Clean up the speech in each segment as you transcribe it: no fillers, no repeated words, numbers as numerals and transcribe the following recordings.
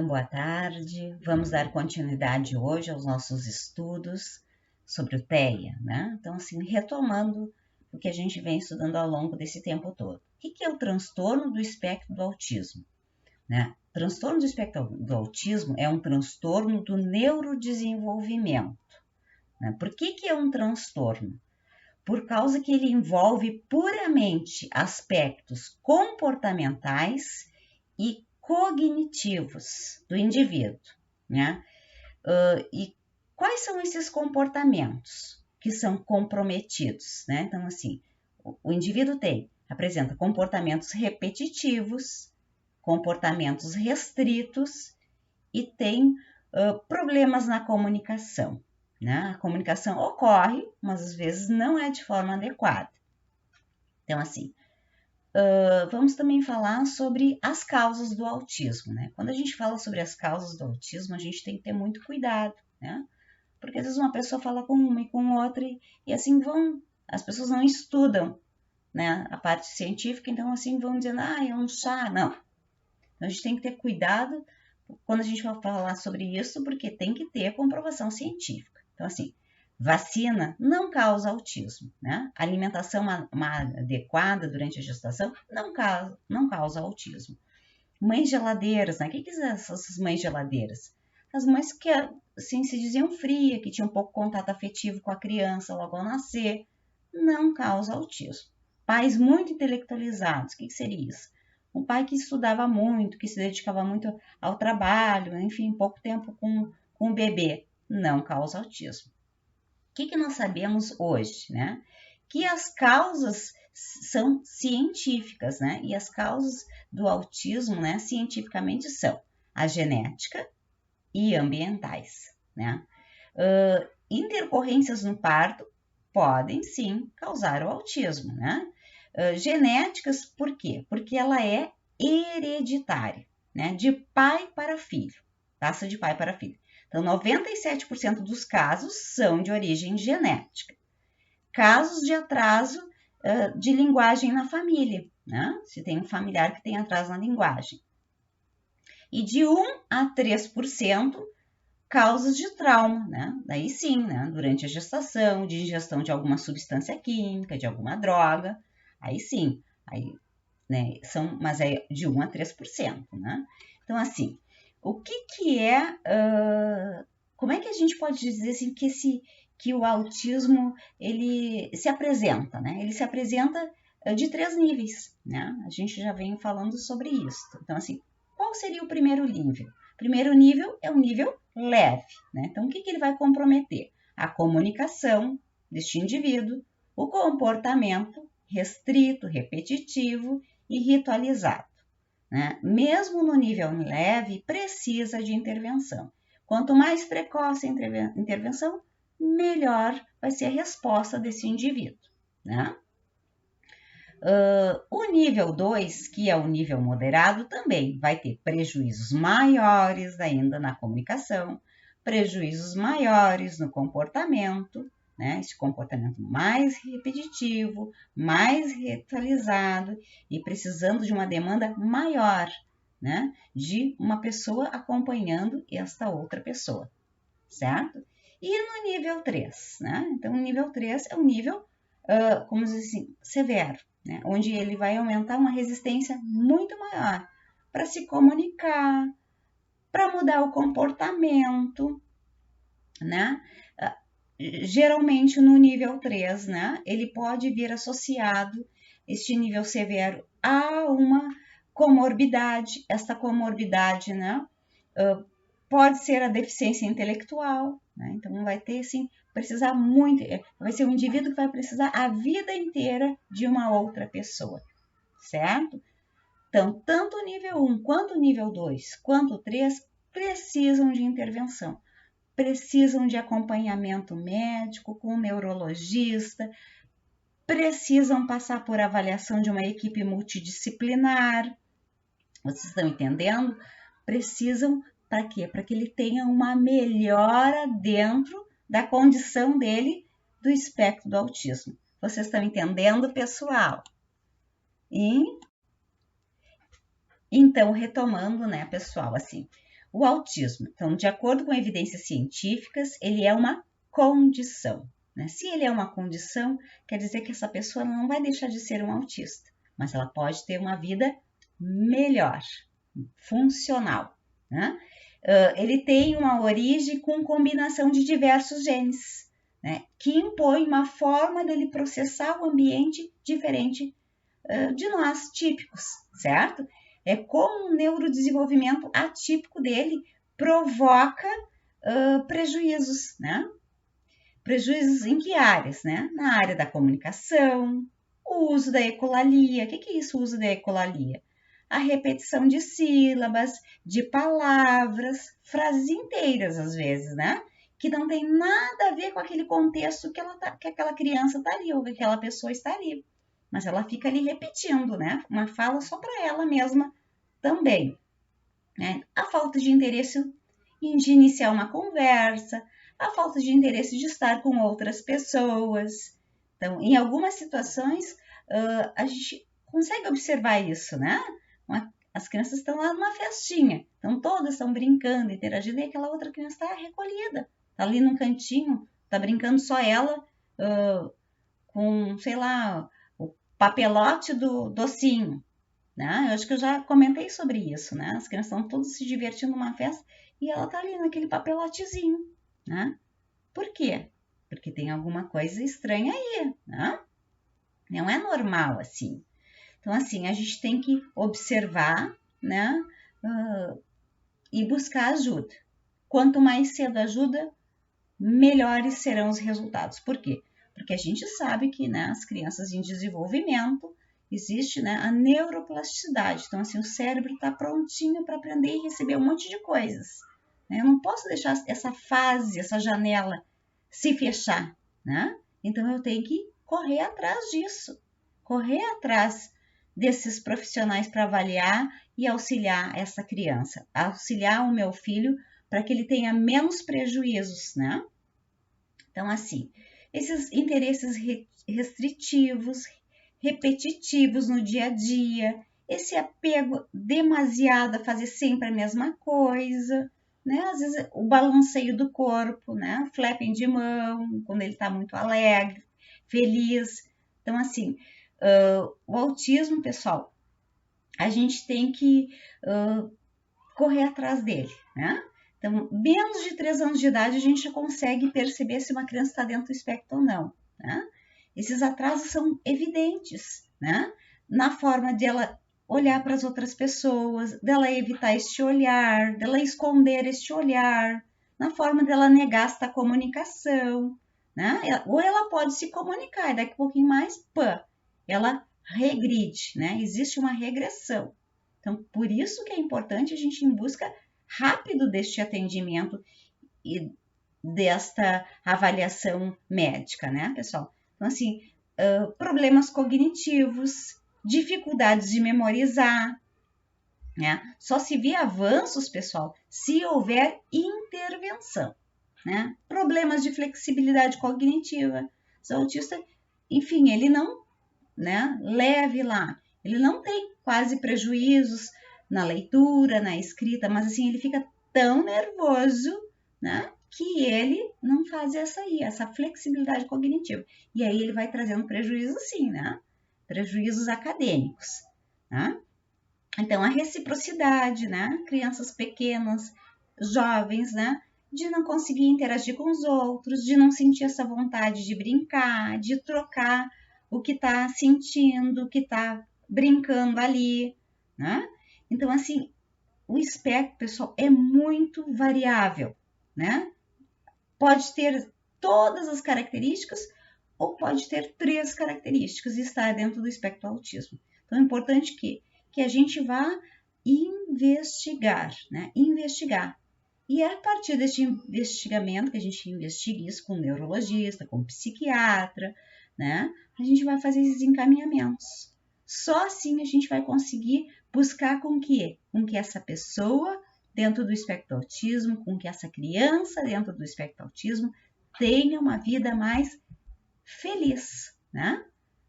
Então, boa tarde. Vamos dar continuidade hoje aos nossos estudos sobre o TEA, né? Então, assim, retomando o que a gente vem estudando ao longo desse tempo todo. O que é o transtorno do espectro do autismo? Né? O transtorno do espectro do autismo é um transtorno do neurodesenvolvimento. Né? Por que é um transtorno? Por causa que ele envolve puramente aspectos comportamentais e cognitivos do indivíduo, né? E quais são esses comportamentos que são comprometidos, né? Então, assim, o indivíduo apresenta comportamentos repetitivos, comportamentos restritos e tem problemas na comunicação, né? A comunicação ocorre, mas às vezes não é de forma adequada. Então, assim, vamos também falar sobre as causas do autismo, né? Quando a gente fala sobre as causas do autismo, a gente tem que ter muito cuidado, né? Porque às vezes uma pessoa fala com uma e com outra e assim as pessoas não estudam, né? A parte científica, então assim vão dizendo, é um chá, não. Então a gente tem que ter cuidado quando a gente vai falar sobre isso, porque tem que ter comprovação científica. Então assim, vacina não causa autismo, né? Alimentação adequada durante a gestação não causa autismo. Mães geladeiras, né? O que são essas mães geladeiras? As mães que assim, se diziam frias, que tinham pouco contato afetivo com a criança logo ao nascer, não causa autismo. Pais muito intelectualizados, o que seria isso? Um pai que estudava muito, que se dedicava muito ao trabalho, enfim, pouco tempo com o bebê, não causa autismo. O que nós sabemos hoje, né? Que as causas são científicas, né? E as causas do autismo, né, cientificamente são a genética e ambientais, né? Intercorrências no parto podem sim causar o autismo, né? Genéticas, por quê? Porque ela é hereditária, né? De pai para filho, passa de pai para filho. Então, 97% dos casos são de origem genética. Casos de atraso de linguagem na família, né? Se tem um familiar que tem atraso na linguagem. E de 1 a 3% causas de trauma, né? Daí sim, né? Durante a gestação, de ingestão de alguma substância química, de alguma droga, aí sim, aí, né? Mas é de 1 a 3%, né? Então, assim, o que é, como é que a gente pode dizer assim que o autismo, ele se apresenta, né? Ele se apresenta de 3 níveis, né? A gente já vem falando sobre isso. Então, assim, qual seria o primeiro nível? O primeiro nível é um nível leve, né? Então, o que ele vai comprometer? A comunicação deste indivíduo, o comportamento restrito, repetitivo e ritualizado, né? Mesmo no nível leve, precisa de intervenção. Quanto mais precoce a intervenção, melhor vai ser a resposta desse indivíduo, né? O nível 2, que é o nível moderado, também vai ter prejuízos maiores ainda na comunicação, prejuízos maiores no comportamento, né? Esse comportamento mais repetitivo, mais ritualizado e precisando de uma demanda maior, né? De uma pessoa acompanhando esta outra pessoa, certo? E no nível 3, né? Então, o nível 3 é um nível, como dizer assim, severo, né? Onde ele vai aumentar uma resistência muito maior para se comunicar, para mudar o comportamento, né? Geralmente no nível 3, né? Ele pode vir associado, este nível severo, a uma comorbidade. Esta comorbidade, né? Pode ser a deficiência intelectual, né? Então vai ter, assim, precisar muito, vai ser um indivíduo que vai precisar a vida inteira de uma outra pessoa, certo? Então, tanto o nível 1, quanto o nível 2, quanto o 3, precisam de intervenção, precisam de acompanhamento médico com um neurologista, precisam passar por avaliação de uma equipe multidisciplinar, vocês estão entendendo? Precisam para quê? Para que ele tenha uma melhora dentro da condição dele do espectro do autismo. Vocês estão entendendo, pessoal? E então, retomando, né, pessoal, assim, o autismo. Então, de acordo com evidências científicas, ele é uma condição, né? Se ele é uma condição, quer dizer que essa pessoa não vai deixar de ser um autista, mas ela pode ter uma vida melhor, funcional, né? Ele tem uma origem com combinação de diversos genes, né, que impõe uma forma dele processar o ambiente diferente de nós, típicos, certo? É como o neurodesenvolvimento atípico dele provoca prejuízos, né? Prejuízos em que áreas, né? Na área da comunicação, o uso da ecolalia. O que é isso, o uso da ecolalia? A repetição de sílabas, de palavras, frases inteiras, às vezes, né? Que não tem nada a ver com aquele contexto que aquela criança está ali, ou que aquela pessoa está ali. Mas ela fica ali repetindo, né? Uma fala só para ela mesma também, né? A falta de interesse de iniciar uma conversa, a falta de interesse de estar com outras pessoas. Então, em algumas situações, a gente consegue observar isso, né? As crianças estão lá numa festinha, então todas estão brincando, interagindo, e aquela outra criança está recolhida, está ali num cantinho, está brincando só ela com, sei lá, o papelote do docinho, né? Eu acho que eu já comentei sobre isso, né? As crianças estão todas se divertindo numa festa e ela está ali naquele papelotezinho, né? Por quê? Porque tem alguma coisa estranha aí, né? Não é normal assim. Então, assim, a gente tem que observar, né? E buscar ajuda. Quanto mais cedo ajuda, melhores serão os resultados. Por quê? Porque a gente sabe que, né, as crianças em desenvolvimento existe, né, a neuroplasticidade. Então, assim, o cérebro está prontinho para aprender e receber um monte de coisas. Eu não posso deixar essa fase, essa janela se fechar, né? Então, eu tenho que correr atrás disso. Correr atrás desses profissionais para avaliar e auxiliar essa criança. Auxiliar o meu filho para que ele tenha menos prejuízos, né? Então, assim, esses interesses restritivos, repetitivos no dia a dia, esse apego demasiado a fazer sempre a mesma coisa, né? Às vezes o balanceio do corpo, né? Flapping de mão, quando ele está muito alegre, feliz. Então, assim, o autismo, pessoal, a gente tem que correr atrás dele, né? Então, menos de 3 anos de idade, a gente já consegue perceber se uma criança está dentro do espectro ou não, né? Esses atrasos são evidentes, né? Na forma de ela olhar para as outras pessoas, dela evitar este olhar, dela esconder este olhar, na forma dela negar esta comunicação, né? Ou ela pode se comunicar e daqui a pouquinho mais, ela regride, né? Existe uma regressão. Então, por isso que é importante a gente ir em busca rápido deste atendimento e desta avaliação médica, né, pessoal? Então, assim, problemas cognitivos, dificuldades de memorizar, né? Só se vê avanços, pessoal, se houver intervenção, né? Problemas de flexibilidade cognitiva. O autista, enfim, ele não, né, leve lá. Ele não tem quase prejuízos na leitura, na escrita, mas assim, ele fica tão nervoso, né, que ele não faz essa flexibilidade cognitiva. E aí ele vai trazendo prejuízo sim, né? Prejuízos acadêmicos, né? Então, a reciprocidade, né? Crianças pequenas, jovens, né? De não conseguir interagir com os outros, de não sentir essa vontade de brincar, de trocar o que está sentindo, o que está brincando ali, né? Então, assim, o espectro, pessoal, é muito variável, né? Pode ter todas as características ou pode ter 3 características e estar dentro do espectro do autismo. Então, é importante que a gente vá investigar, né? Investigar. E é a partir deste investimento que a gente investiga isso com um neurologista, com um psiquiatra, né? A gente vai fazer esses encaminhamentos. Só assim a gente vai conseguir buscar com que essa pessoa dentro do espectro autismo, com que essa criança dentro do espectro autismo tenha uma vida mais feliz, né?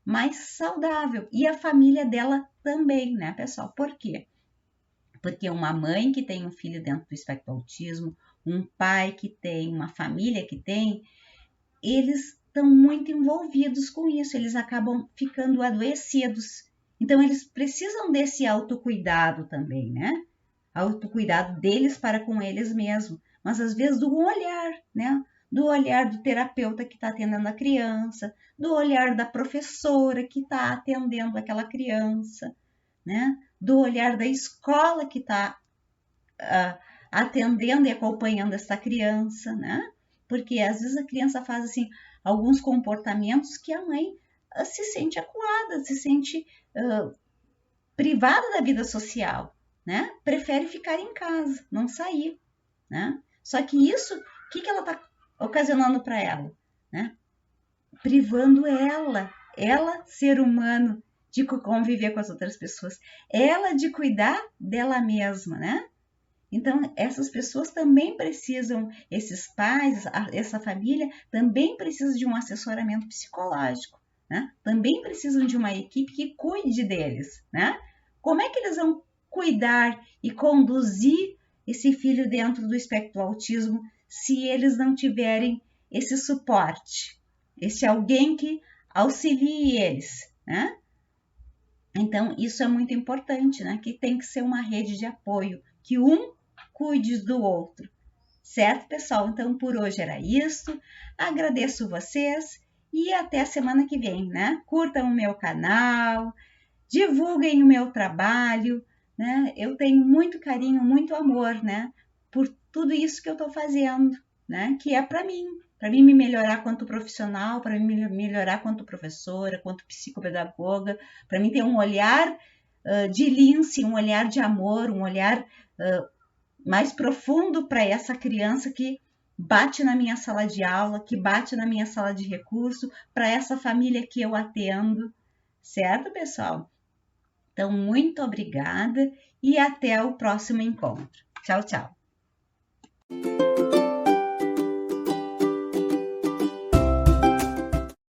Mais saudável. E a família dela também, né, pessoal? Por quê? Porque uma mãe que tem um filho dentro do espectro do autismo, um pai que tem, uma família que tem, eles estão muito envolvidos com isso, eles acabam ficando adoecidos. Então, eles precisam desse autocuidado também, né? Autocuidado deles para com eles mesmos, mas às vezes do olhar, né? Do olhar do terapeuta que está atendendo a criança, do olhar da professora que está atendendo aquela criança, né? Do olhar da escola que está atendendo e acompanhando essa criança, né? Porque às vezes a criança faz assim alguns comportamentos que a mãe se sente acuada, se sente privada da vida social, né? Prefere ficar em casa, não sair, né? Só que isso, o que ela está ocasionando para ela, né? Privando ela, ser humano, de conviver com as outras pessoas, ela de cuidar dela mesma, né? Então, essas pessoas também precisam, esses pais, essa família, também precisa de um assessoramento psicológico, né? Também precisam de uma equipe que cuide deles, né? Como é que eles vão cuidar e conduzir esse filho dentro do espectro do autismo se eles não tiverem esse suporte, esse alguém que auxilie eles, né? Então, isso é muito importante, né? Que tem que ser uma rede de apoio, que um cuide do outro. Certo, pessoal? Então, por hoje era isso. Agradeço vocês e até a semana que vem, né? Curtam o meu canal, divulguem o meu trabalho, né? Eu tenho muito carinho, muito amor, né? Por tudo isso que eu estou fazendo, né? Que é para mim me melhorar quanto profissional, para mim melhorar quanto professora, quanto psicopedagoga, para mim ter um olhar de lince, um olhar de amor, um olhar mais profundo para essa criança que bate na minha sala de aula, que bate na minha sala de recurso, para essa família que eu atendo, certo, pessoal? Então, muito obrigada e até o próximo encontro. Tchau, tchau.